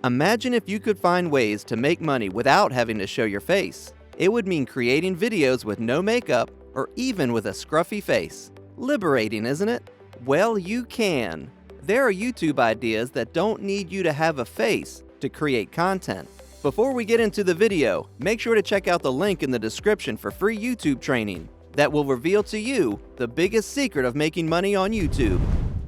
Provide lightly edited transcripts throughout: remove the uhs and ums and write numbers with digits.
Imagine if you could find ways to make money without having to show your face. It would mean creating videos with no makeup or even with a scruffy face. Liberating, isn't it? Well, you can. There are YouTube ideas that don't need you to have a face to create content. Before we get into the video, make sure to check out the link in the description for free YouTube training that will reveal to you the biggest secret of making money on YouTube.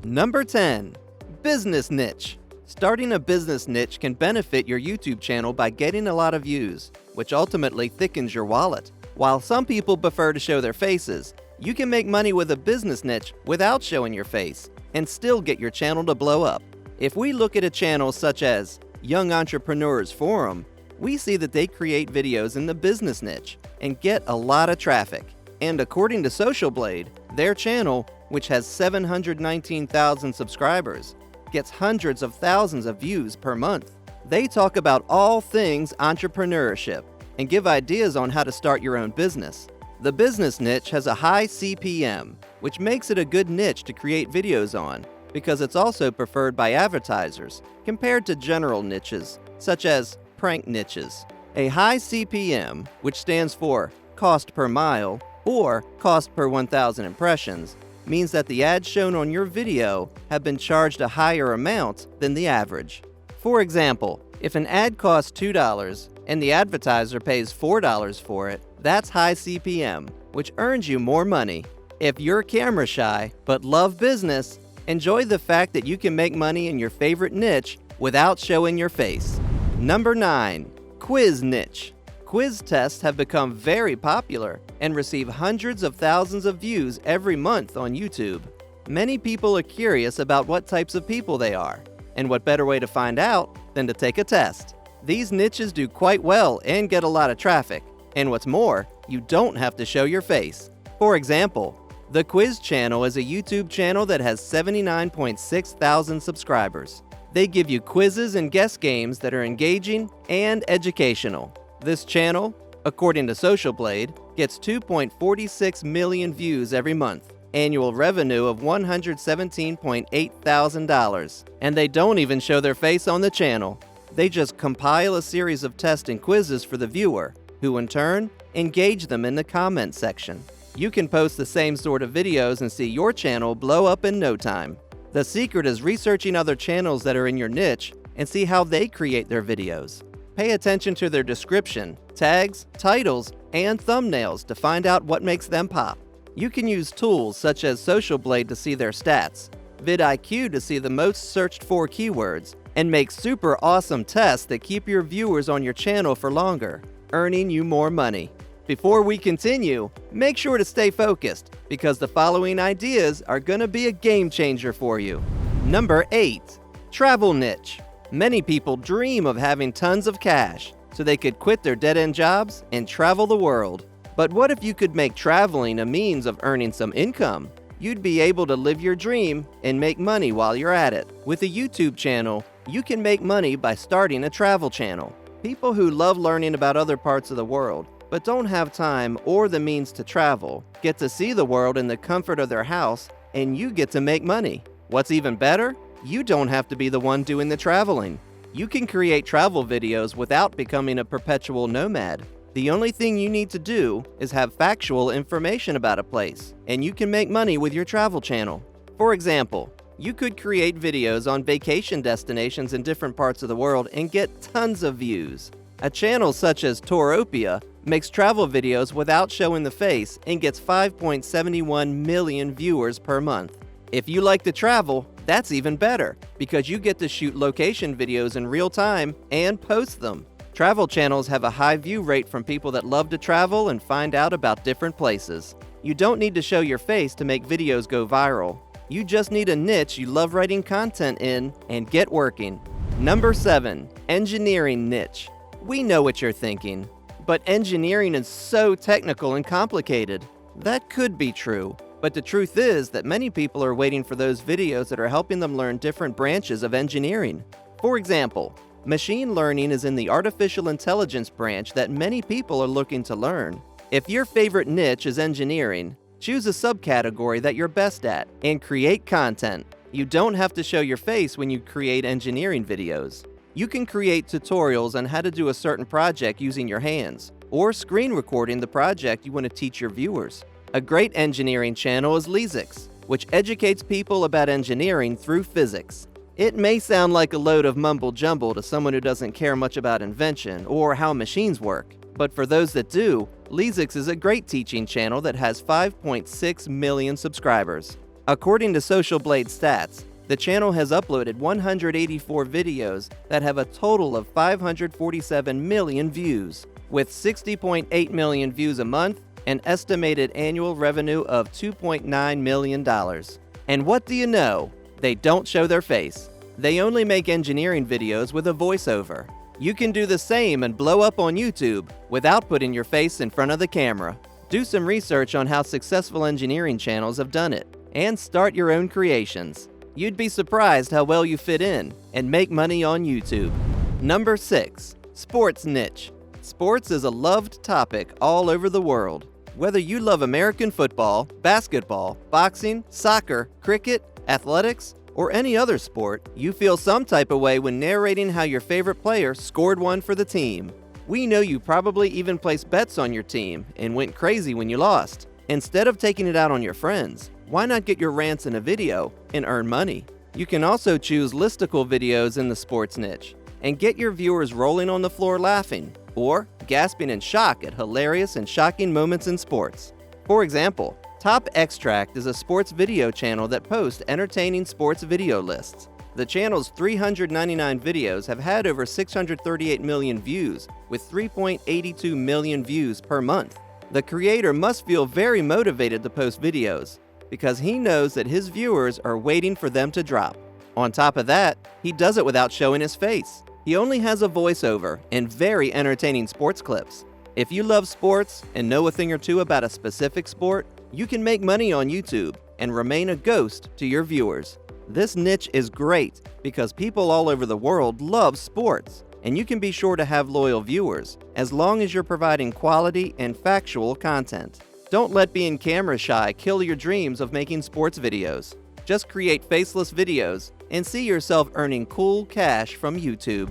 Number 10. Business niche. Starting a business niche can benefit your YouTube channel by getting a lot of views, which ultimately thickens your wallet. While some people prefer to show their faces, you can make money with a business niche without showing your face and still get your channel to blow up. If we look at a channel such as Young Entrepreneurs Forum, we see that they create videos in the business niche and get a lot of traffic. And according to Social Blade, their channel, which has 719,000 subscribers, gets hundreds of thousands of views per month. They talk about all things entrepreneurship and give ideas on how to start your own business. The business niche has a high CPM, which makes it a good niche to create videos on because it's also preferred by advertisers compared to general niches, such as prank niches. A high CPM, which stands for cost per mile or cost per 1,000 impressions, means that the ads shown on your video have been charged a higher amount than the average. For example, if an ad costs $2 and the advertiser pays $4 for it, that's high CPM, which earns you more money. If you're camera shy but love business, enjoy the fact that you can make money in your favorite niche without showing your face. Number 9. Quiz niche. Quiz tests have become very popular and receive hundreds of thousands of views every month on YouTube. Many people are curious about what types of people they are, and what better way to find out than to take a test. These niches do quite well and get a lot of traffic, and what's more, you don't have to show your face. For example, the Quiz channel is a YouTube channel that has 79.6 thousand subscribers. They give you quizzes and guess games that are engaging and educational. This channel, according to Social Blade, gets 2.46 million views every month, annual revenue of $117.8 thousand, and they don't even show their face on the channel. They just compile a series of tests and quizzes for the viewer, who in turn engage them in the comment section. You can post the same sort of videos and see your channel blow up in no time. The secret is researching other channels that are in your niche and see how they create their videos. Pay attention to their description, tags, titles, and thumbnails to find out what makes them pop. You can use tools such as Social Blade to see their stats, vidIQ to see the most searched for keywords, and make super awesome tests that keep your viewers on your channel for longer, earning you more money. Before we continue, make sure to stay focused because the following ideas are going to be a game changer for you. Number 8. Travel niche. Many people dream of having tons of cash so they could quit their dead-end jobs and travel the world. But what if you could make traveling a means of earning some income? You'd be able to live your dream and make money while you're at it. With a YouTube channel, you can make money by starting a travel channel. People who love learning about other parts of the world but don't have time or the means to travel get to see the world in the comfort of their house, and you get to make money. What's even better? You don't have to be the one doing the traveling. You can create travel videos without becoming a perpetual nomad. The only thing you need to do is have factual information about a place, and you can make money with your travel channel. For example, you could create videos on vacation destinations in different parts of the world and get tons of views. A channel such as Touropia makes travel videos without showing the face and gets 5.71 million viewers per month. If you like to travel, that's even better because you get to shoot location videos in real time and post them. Travel channels have a high view rate from people that love to travel and find out about different places. You don't need to show your face to make videos go viral. You just need a niche you love writing content in and get working. Number 7. Engineering niche. We know what you're thinking, but engineering is so technical and complicated. That could be true, but the truth is that many people are waiting for those videos that are helping them learn different branches of engineering. For example, machine learning is in the artificial intelligence branch that many people are looking to learn. If your favorite niche is engineering, choose a subcategory that you're best at and create content. You don't have to show your face when you create engineering videos. You can create tutorials on how to do a certain project using your hands, or screen recording the project you want to teach your viewers. A great engineering channel is Leesix, which educates people about engineering through physics. It may sound like a load of mumble-jumble to someone who doesn't care much about invention or how machines work, but for those that do, Leesix is a great teaching channel that has 5.6 million subscribers. According to Social Blade stats, the channel has uploaded 184 videos that have a total of 547 million views, with 60.8 million views a month, an estimated annual revenue of $2.9 million. And what do you know? They don't show their face. They only make engineering videos with a voiceover. You can do the same and blow up on YouTube without putting your face in front of the camera. Do some research on how successful engineering channels have done it, and start your own creations. You'd be surprised how well you fit in and make money on YouTube. Number 6. Sports Niche. Sports is a loved topic all over the world. Whether you love American football, basketball, boxing, soccer, cricket, athletics, or any other sport, you feel some type of way when narrating how your favorite player scored one for the team. We know you probably even placed bets on your team and went crazy when you lost. Instead of taking it out on your friends, why not get your rants in a video and earn money? You can also choose listicle videos in the sports niche and get your viewers rolling on the floor laughing or gasping in shock at hilarious and shocking moments in sports. For example, Top Extract is a sports video channel that posts entertaining sports video lists. The channel's 399 videos have had over 638 million views, with 3.82 million views per month. The creator must feel very motivated to post videos, because he knows that his viewers are waiting for them to drop. On top of that, he does it without showing his face. He only has a voiceover and very entertaining sports clips. If you love sports and know a thing or two about a specific sport, you can make money on YouTube and remain a ghost to your viewers. This niche is great because people all over the world love sports, and you can be sure to have loyal viewers as long as you're providing quality and factual content. Don't let being camera shy kill your dreams of making sports videos. Just create faceless videos and see yourself earning cool cash from YouTube.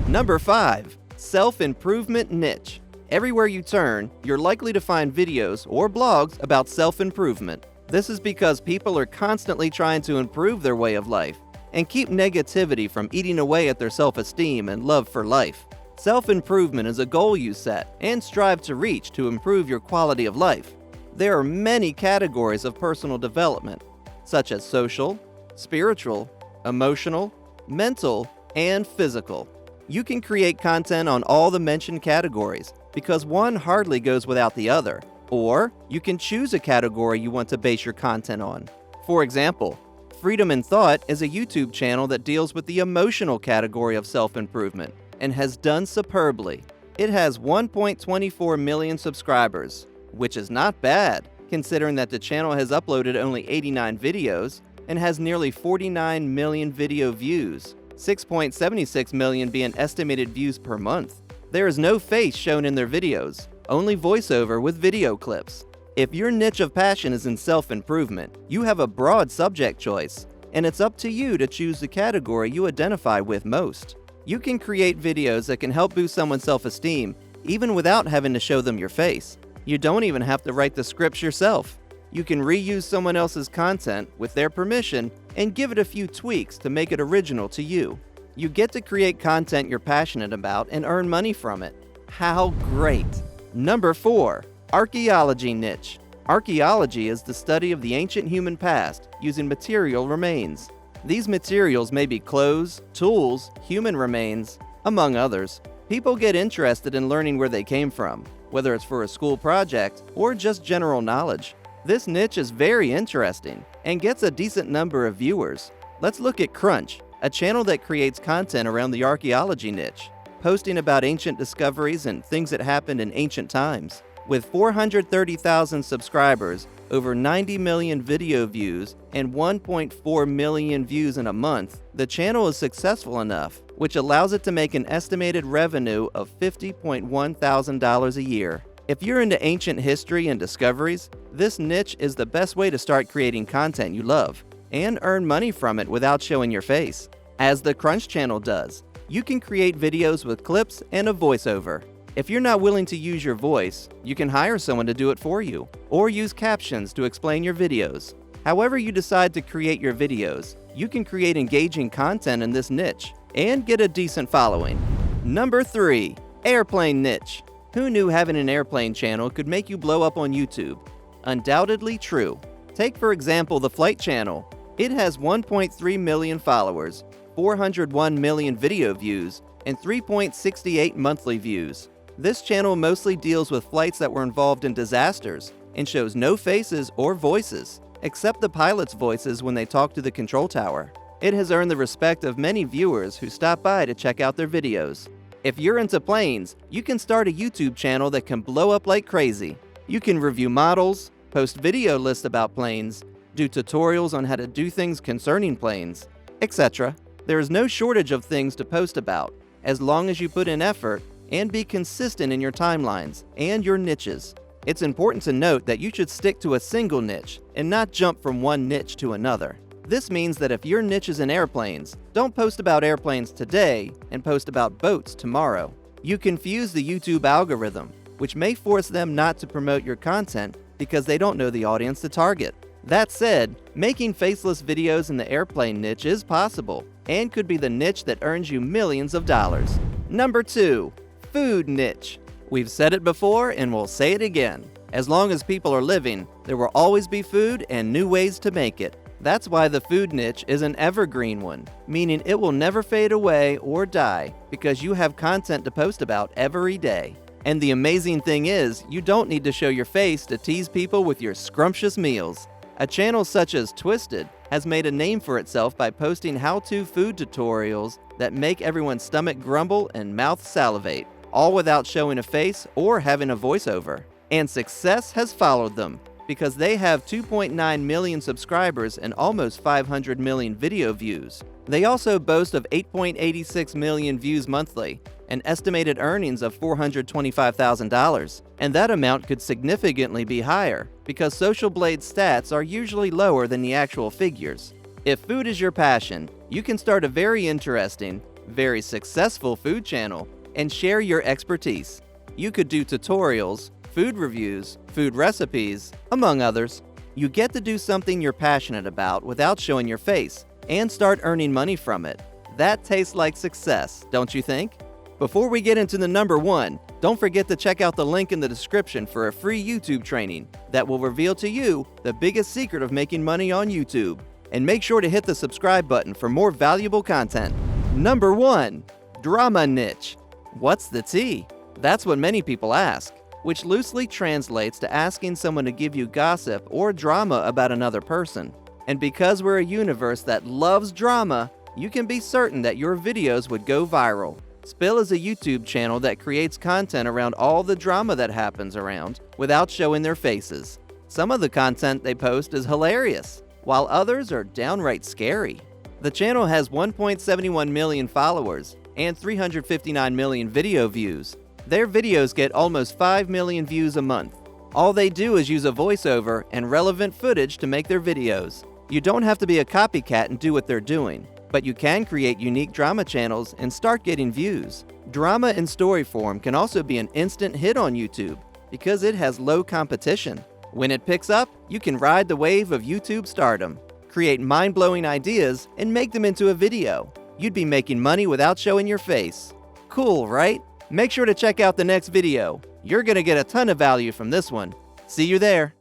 Number 5. Self-Improvement Niche. Everywhere you turn, you're likely to find videos or blogs about self-improvement. This is because people are constantly trying to improve their way of life and keep negativity from eating away at their self-esteem and love for life. Self-improvement is a goal you set and strive to reach to improve your quality of life. There are many categories of personal development, such as social, spiritual, emotional, mental, and physical. You can create content on all the mentioned categories because one hardly goes without the other, or you can choose a category you want to base your content on. For example, Freedom in Thought is a YouTube channel that deals with the emotional category of self-improvement and has done superbly. It has 1.24 million subscribers, which is not bad, considering that the channel has uploaded only 89 videos and has nearly 49 million video views, 6.76 million being estimated views per month. There is no face shown in their videos, only voiceover with video clips. If your niche of passion is in self-improvement, you have a broad subject choice, and it's up to you to choose the category you identify with most. You can create videos that can help boost someone's self-esteem, even without having to show them your face. You don't even have to write the scripts yourself. You can reuse someone else's content with their permission and give it a few tweaks to make it original to you. You get to create content you're passionate about and earn money from it. How great! Number 4. Archaeology Niche. Archaeology is the study of the ancient human past using material remains. These materials may be clothes, tools, human remains, among others. People get interested in learning where they came from, whether it's for a school project or just general knowledge. This niche is very interesting and gets a decent number of viewers. Let's look at Crunch, a channel that creates content around the archaeology niche, posting about ancient discoveries and things that happened in ancient times. With 430,000 subscribers, over 90 million video views, and 1.4 million views in a month, the channel is successful enough, which allows it to make an estimated revenue of $50.1 thousand a year. If you're into ancient history and discoveries, this niche is the best way to start creating content you love and earn money from it without showing your face. As the Crunch channel does, You can create videos with clips and a voiceover. If you're not willing to use your voice, you can hire someone to do it for you, or use captions to explain your videos. However you decide to create your videos, you can create engaging content in this niche and get a decent following. Number 3. Airplane Niche. Who knew having an airplane channel could make you blow up on YouTube? Undoubtedly true. Take for example the Flight channel. It has 1.3 million followers, 401 million video views, and 3.68 monthly views. This channel mostly deals with flights that were involved in disasters and shows no faces or voices, except the pilots' voices when they talk to the control tower. It has earned the respect of many viewers who stop by to check out their videos. If you're into planes, you can start a YouTube channel that can blow up like crazy. You can review models, post video lists about planes, do tutorials on how to do things concerning planes, etc. There is no shortage of things to post about, as long as you put in effort and be consistent in your timelines and your niches. It's important to note that you should stick to a single niche and not jump from one niche to another. This means that if your niche is in airplanes, don't post about airplanes today and post about boats tomorrow. You confuse the YouTube algorithm, which may force them not to promote your content because they don't know the audience to target. That said, making faceless videos in the airplane niche is possible and could be the niche that earns you millions of dollars. Number 2. Food Niche. We've said it before and we'll say it again. As long as people are living, there will always be food and new ways to make it. That's why the food niche is an evergreen one, meaning it will never fade away or die because you have content to post about every day. And the amazing thing is, you don't need to show your face to tease people with your scrumptious meals. A channel such as Twisted has made a name for itself by posting how-to food tutorials that make everyone's stomach grumble and mouth salivate, all without showing a face or having a voiceover. And success has followed them, because they have 2.9 million subscribers and almost 500 million video views. They also boast of 8.86 million views monthly, an estimated earnings of $425,000, and that amount could significantly be higher, because Social Blade's stats are usually lower than the actual figures. If food is your passion, you can start a very interesting, very successful food channel and share your expertise. You could do tutorials, food reviews, food recipes, among others. You get to do something you're passionate about without showing your face and start earning money from it. That tastes like success, don't you think? Before we get into the number 1, don't forget to check out the link in the description for a free YouTube training that will reveal to you the biggest secret of making money on YouTube. And make sure to hit the subscribe button for more valuable content. Number 1. Drama Niche. What's the tea? That's what many people ask, which loosely translates to asking someone to give you gossip or drama about another person. And because we're a universe that loves drama, you can be certain that your videos would go viral. Spill is a YouTube channel that creates content around all the drama that happens around without showing their faces. Some of the content they post is hilarious, while others are downright scary. The channel has 1.71 million followers and 359 million video views. Their videos get almost 5 million views a month. All they do is use a voiceover and relevant footage to make their videos. You don't have to be a copycat and do what they're doing, but you can create unique drama channels and start getting views. Drama in story form can also be an instant hit on YouTube because it has low competition. When it picks up, you can ride the wave of YouTube stardom, create mind-blowing ideas, and make them into a video. You'd be making money without showing your face. Cool, right? Make sure to check out the next video. You're gonna get a ton of value from this one. See you there.